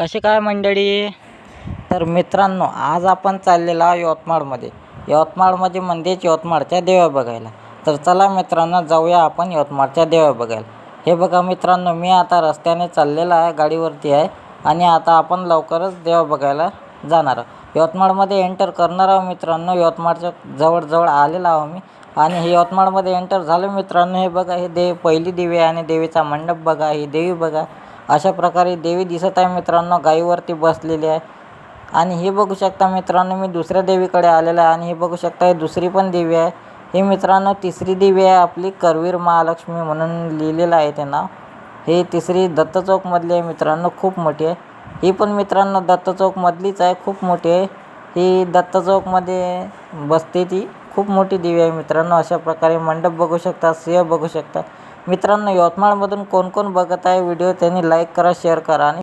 कसे काय मंडळी? तर मित्रांनो, आज आपण चाललेलो आहोत यवतमाळमध्ये म्हणजेच यवतमाळच्या देव्या बघायला. तर चला मित्रांनो, जाऊया आपण यवतमाळच्या देव्या बघायला. हे बघा मित्रांनो, मी आता रस्त्याने चाललेला आहे, गाडीवरती आहे आणि आता आपण लवकरच देव्या बघायला जाणार आहोत. यवतमाळमध्ये एंटर करणार आहोत मित्रांनो. यवतमाळच्या जवळ आलेला आहो मी आणि हे यवतमाळमध्ये एंटर झालं मित्रांनो. हे बघा, हे पहिली देवी आहे आणि देवीचा मंडप बघा, ही देवी बघा. अशा प्रकारे देवी दिसत आहे मित्रांनो, गाईवरती बसलेली आहे. आणि हे बघू शकता मित्रांनो, मी दुसऱ्या देवीकडे आलेला आहे आणि हे बघू शकता, ही दुसरी पण देवी आहे. ही मित्रांनो तिसरी देवी आहे आपली, करवीर महालक्ष्मी म्हणून लिहिलेलं आहे ते नाव. ही तिसरी दत्त चौकमधली आहे मित्रांनो, खूप मोठी आहे. ही पण मित्रांनो दत्त चौकमधलीच आहे, खूप मोठी आहे. ही दत्त चौकमध्ये बसते, ती खूप मोठी देवी आहे मित्रांनो. अशा प्रकारे मंडप बघू शकता, सिंह बघू शकता मित्रांनो. यवतमाळमधून कोण कोण बघत आहे व्हिडिओ त्यांनी लाईक करा, शेअर करा आणि